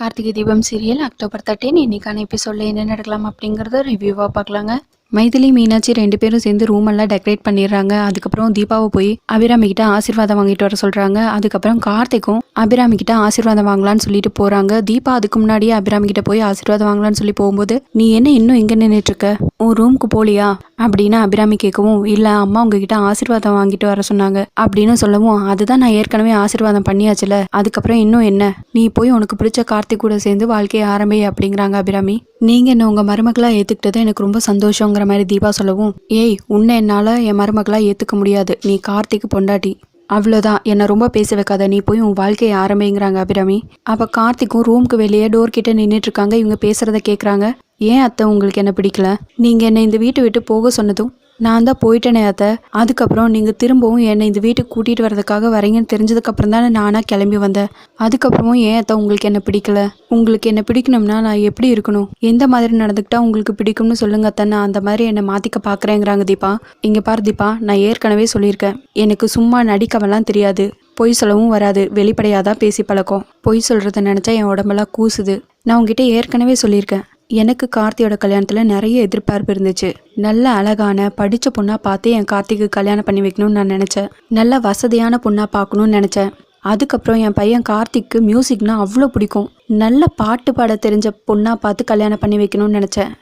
Karthigai Deepam serial October 13 இன்னைக்கான எபிசோட்ல என்ன நடக்கலாம் அப்படிங்கறத ரிவ்யூவா பார்க்கலாங்க. மைதிலி மீனாட்சி 2 பேரும் சேர்ந்து ரூம் எல்லாம் டெக்கரேட் பண்ணிடுறாங்க. அதுக்கப்புறம் தீபாவை போய் அபிராமி கிட்ட ஆசீர்வாதம் வாங்கிட்டு வர சொல்றாங்க. அதுக்கப்புறம் கார்த்திக்கும் அபிராமி கிட்ட ஆசீர்வாதம் வாங்கலான்னு சொல்லிட்டு போறாங்க. தீபா அதுக்கு முன்னாடியே அபிராமி கிட்ட போய் ஆசீர்வாதம் வாங்கலான்னு சொல்லி போகும்போது, நீ என்ன இன்னும் எங்க நின்றுட்டு இருக்க, உன் ரூமுக்கு போலியா அப்படின்னு அபிராமி கேட்கவும், இல்ல அம்மா உங்ககிட்ட ஆசீர்வாதம் வாங்கிட்டு வர சொன்னாங்க அப்படின்னு சொல்லவும், அதுதான் நான் ஏற்கனவே ஆசீர்வாதம் பண்ணியாச்சுல, அதுக்கப்புறம் இன்னும் என்ன, நீ போய் உனக்கு பிடிச்ச கார்த்திக் கூட சேர்ந்து வாழ்க்கையை ஆரம்பி அப்படிங்கிறாங்க அபிராமி. நீங்க என்ன உங்க மருமகளா ஏத்துக்கிட்டது எனக்கு ரொம்ப சந்தோஷங்கிற மாதிரி தீபா சொல்லவும், ஏய் உன்னை என்னால என் மருமகளா ஏத்துக்க முடியாது, நீ கார்த்திக் பொண்டாட்டி, அவ்வளோதான், என்னை ரொம்ப பேச வைக்காத, நீ போய் உன் வாழ்க்கையை ஆரம்பிங்கிறாங்க அபிராமி. அப்போ கார்த்திக்கும் ரூமுக்கு வெளியே டோர் கிட்ட நின்றுட்டு இருக்காங்க. இவங்க பேசுறத கேட்குறாங்க. ஏன் அத்தை உங்களுக்கு என்ன பிடிக்கல, நீங்கள் என்னை இந்த வீட்டை விட்டு போக சொன்னதும் நான் தான் போயிட்டேனே அத்தை, அதுக்கப்புறம் நீங்கள் திரும்பவும் என்னை இந்த வீட்டுக்கு கூட்டிகிட்டு வரதுக்காக வரீங்கன்னு தெரிஞ்சதுக்கப்புறம் தானே நானாக கிளம்பி வந்தேன். அதுக்கப்புறமும் ஏன் அத்தை உங்களுக்கு என்ன பிடிக்கல, உங்களுக்கு என்ன பிடிக்கணும்னா நான் எப்படி இருக்கணும், எந்த மாதிரி நடந்துக்கிட்டா உங்களுக்கு பிடிக்கும்னு சொல்லுங்க அத்தை, நான் அந்த மாதிரி என்னை மாற்றிக்க பார்க்குறேங்கிறாங்க தீபா. இங்கே பாரு தீபா, நான் ஏற்கனவே சொல்லியிருக்கேன், எனக்கு சும்மா நடிக்கவெல்லாம் தெரியாது, பொய் சொல்லவும் வராது, வெளிப்படையாதான் பேசி பழக்கம், பொய் சொல்கிறத நினச்சா என் உடம்பெல்லாம் கூசுது. நான் உங்ககிட்ட ஏற்கனவே சொல்லியிருக்கேன், எனக்கு கார்த்தியோட கல்யாணத்தில் நிறைய எதிர்பார்ப்பு இருந்துச்சு. நல்ல அழகான படித்த பொண்ணாக பார்த்து என் கார்த்திக்கு கல்யாணம் பண்ணி வைக்கணும்னு நான் நினச்சேன். நல்ல வசதியான பொண்ணாக பார்க்கணும்னு நினச்சேன். அதுக்கப்புறம் என் பையன் கார்த்திக்கு மியூசிக்னா அவ்வளோ பிடிக்கும், நல்ல பாட்டு பாட தெரிஞ்ச பொண்ணாக பார்த்து கல்யாணம் பண்ணி வைக்கணும்னு நினச்சேன்.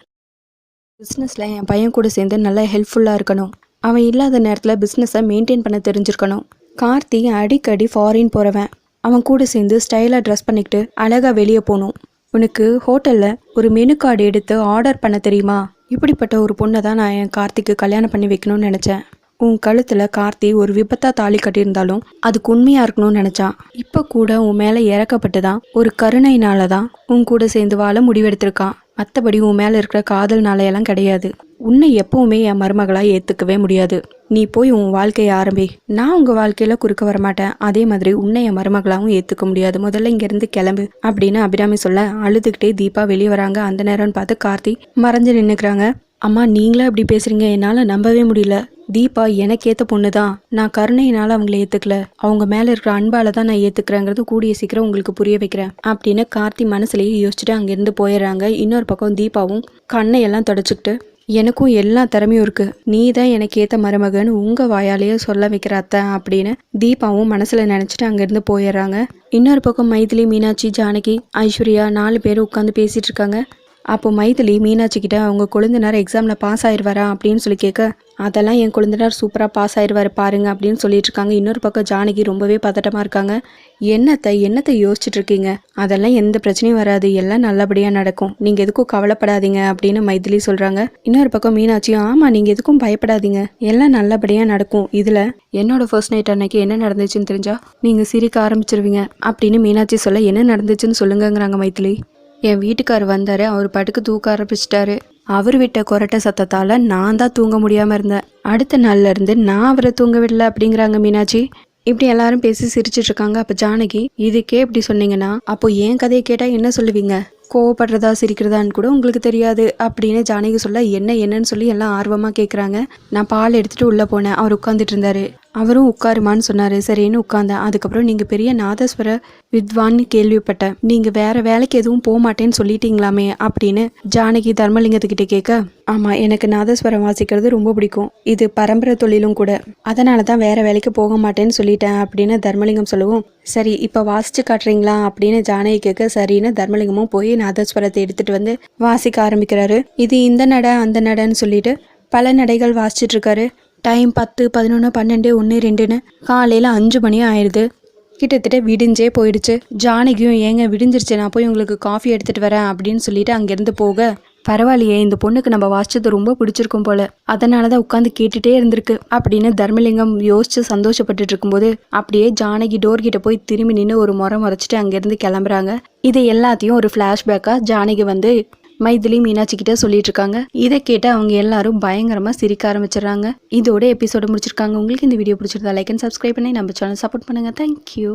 பிஸ்னஸில் என் பையன் கூட சேர்ந்து நல்லா ஹெல்ப்ஃபுல்லாக இருக்கணும், அவன் இல்லாத நேரத்தில் பிஸ்னஸை மெயின்டைன் பண்ண தெரிஞ்சிருக்கணும். கார்த்தி அடிக்கடி ஃபாரின் போகிறவன், அவன் கூட சேர்ந்து ஸ்டைலாக ட்ரெஸ் பண்ணிக்கிட்டு அழகாக வெளியே போகணும். உனக்கு ஹோட்டலில் ஒரு மெனு கார்டு எடுத்து ஆர்டர் பண்ண தெரியுமா, இப்படிப்பட்ட ஒரு பொண்ணை தான் நான் என் கார்த்திக்கு கல்யாணம் பண்ணி வைக்கணும்னு நினச்சேன். உன் கழுத்தில் கார்த்தி ஒரு விபத்தா தாலி கட்டியிருந்தாலும் அதுக்கு உண்மையாக இருக்கணும்னு நினச்சான். இப்போ கூட உன் மேலே இறக்கப்பட்டு தான், ஒரு கருணையினால தான் உன் கூட சேர்ந்து வாழ முடிவெடுத்திருக்கான். மற்றபடி உன் மேலே இருக்கிற காதல்னாலையெல்லாம் கிடையாது. உன்னை எப்பவுமே என் மருமகளாக ஏற்றுக்கவே முடியாது. நீ போய் உன் வாழ்க்கையை ஆரம்பி, நான் உங்கள் வாழ்க்கையில் குறுக்க வரமாட்டேன். அதே மாதிரி உன்னை என் மருமகளாகவும் ஏற்றுக்க முடியாது, முதல்ல இங்கேருந்து கிளம்பு அப்படின்னு அபிராமி சொல்ல, அழுதுகிட்டே தீபா வெளியே வராங்க. அந்த நேரம்னு பார்த்து கார்த்தி மறைஞ்சு நின்றுக்கிறாங்க. அம்மா நீங்களே அப்படி பேசுறீங்க, என்னால் நம்பவே முடியல. தீபா எனக்கு ஏற்ற பொண்ணு தான், நான் கருணையினால் அவங்கள ஏற்றுக்கல, அவங்க மேலே இருக்கிற அன்பால தான் நான் ஏற்றுக்கிறேங்கிறது கூடிய சீக்கிரம் உங்களுக்கு புரிய வைக்கிறேன் அப்படின்னு கார்த்தி மனசுலேயே யோசிச்சுட்டு அங்கேருந்து போயிடுறாங்க. இன்னொரு பக்கம் தீபாவும் கண்ணையெல்லாம் தொடச்சிக்கிட்டு, எனக்கும் எல்லா திறமையும் இருக்கு, நீ தான் எனக்கு ஏற்ற மருமகன்னு உங்கள் வாயாலேயே சொல்ல வைக்கிற அத்தை அப்படின்னு தீபாவும் மனசில் நினச்சிட்டு அங்கேருந்து போயிடுறாங்க. இன்னொரு பக்கம் மைதிலி, மீனாட்சி, ஜானகி, ஐஸ்வர்யா 4 பேர் உட்காந்து பேசிகிட்டு இருக்காங்க. அப்போ மைதிலி மீனாட்சி கிட்ட அவங்க கொழுந்தனார் எக்ஸாமில் பாஸ் ஆயிடுவாரா அப்படின்னு சொல்லி கேட்க, அதெல்லாம் என் கொழுந்தனார் சூப்பராக பாஸ் ஆயிடுவார் பாருங்க அப்படின்னு சொல்லிட்டு இருக்காங்க. இன்னொரு பக்கம் ஜானகி ரொம்பவே பதட்டமாக இருக்காங்க. என்னத்தை யோசிச்சுட்டு இருக்கீங்க, அதெல்லாம் எந்த பிரச்சனையும் வராது, எல்லாம் நல்லபடியாக நடக்கும், நீங்கள் எதுக்கும் கவலைப்படாதீங்க அப்படின்னு மைதிலி சொல்கிறாங்க. இன்னொரு பக்கம் மீனாட்சி, ஆமாம் நீங்கள் எதுக்கும் பயப்படாதீங்க, எல்லாம் நல்லபடியாக நடக்கும், இதில் என்னோட ஃபர்ஸ்ட் நைட் அன்னைக்கு என்ன நடந்துச்சுன்னு தெரிஞ்சா நீங்கள் சிரிக்க ஆரம்பிச்சிருவீங்க அப்படின்னு மீனாட்சி சொல்ல, என்ன நடந்துச்சுன்னு சொல்லுங்கங்கிறாங்க மைதிலி. என் வீட்டுக்கார் வந்தார், அவர் பாட்டுக்கு தூக்க ஆரம்பிச்சிட்டாரு, அவர் விட்ட கொரட்டை சத்தத்தால் நான் தான் தூங்க முடியாமல் இருந்தேன், அடுத்த நாள்ல இருந்து நான் அவரை தூங்க விடல அப்படிங்கிறாங்க மீனாட்சி. இப்படி எல்லாரும் பேசி சிரிச்சிட்டு இருக்காங்க. அப்போ ஜானகி, இதுக்கே இப்படி சொன்னீங்கன்னா அப்போ என் கதையை கேட்டால் என்ன சொல்லுவீங்க, கோவப்படுறதா சிரிக்கிறதான்னு கூட உங்களுக்கு தெரியாது அப்படின்னு ஜானகி சொல்ல, என்னன்னு சொல்லி எல்லாம் ஆர்வமாக கேட்குறாங்க. நான் பால் எடுத்துகிட்டு உள்ளே போனேன், அவர் உட்காந்துட்டு இருந்தார், அவரும் உட்காருமான்னு சொன்னார், சரின்னு உட்காந்தேன். அதுக்கப்புறம் நீங்கள் பெரிய நாதஸ்வர வித்வான்னு கேள்விப்பட்டேன், நீங்கள் வேற வேலைக்கு எதுவும் போக மாட்டேன்னு சொல்லிட்டீங்களாமே அப்படின்னு ஜானகி தர்மலிங்கத்துக்கிட்ட கேட்க, ஆமாம் எனக்கு நாதஸ்வரம் வாசிக்கிறது ரொம்ப பிடிக்கும், இது பரம்பரை தொழிலும் கூட, அதனால தான் வேற வேலைக்கு போக மாட்டேன்னு சொல்லிட்டேன் அப்படின்னு தர்மலிங்கம் சொல்லவும், சரி இப்போ வாசிச்சு காட்டுறீங்களா அப்படின்னு ஜானகி கேட்க, சரின்னு தர்மலிங்கமும் போய் நாதஸ்வரத்தை எடுத்துட்டு வந்து வாசிக்க ஆரம்பிக்கிறாரு. இது இந்த நட அந்த நடன்னு சொல்லிட்டு பல நடைகள் வாசிச்சுட்டு இருக்காரு. டைம் 10, 11, 12, 1, 2ன்னு காலையில் 5 மணி ஆயிடுது. கிட்டத்தட்ட விடிஞ்சே போயிடுச்சு. ஜானகியும், ஏங்க விடிஞ்சிருச்சு, நான் போய் உங்களுக்கு காஃபி எடுத்துகிட்டு வரேன் அப்படின்னு சொல்லிட்டு அங்கேருந்து போக, பரவாயில்லையே இந்த பொண்ணுக்கு நம்ம வாசிச்சது ரொம்ப பிடிச்சிருக்கும் போல, அதனால தான் உட்காந்து கேட்டுகிட்டே இருந்திருக்கு அப்படின்னு தர்மலிங்கம் யோசிச்சு சந்தோஷப்பட்டுட்டு இருக்கும்போது, அப்படியே ஜானகி டோர்கிட்ட போய் திரும்பி நின்று ஒரு முறை முறைச்சிட்டு அங்கேருந்து கிளம்புறாங்க. இதை எல்லாத்தையும் ஒரு ஃப்ளாஷ்பேக்காக ஜானகி வந்து மைதிலி மீனாட்சி கிட்ட சொல்லிட்டு இருக்காங்க. இதை கேட்டு அவங்க எல்லாரும் பயங்கரமா சிரிக்க ஆரம்பிச்சிடறாங்க. இதோட எபிசோட முடிச்சிருக்காங்க. உங்களுக்கு இந்த வீடியோ பிடிச்சிருந்தா லைக் அண்ட் சப்ஸ்கிரைப் பண்ணி நம்ம சேனல் சப்போர்ட் பண்ணுங்க. தேங்க்யூ.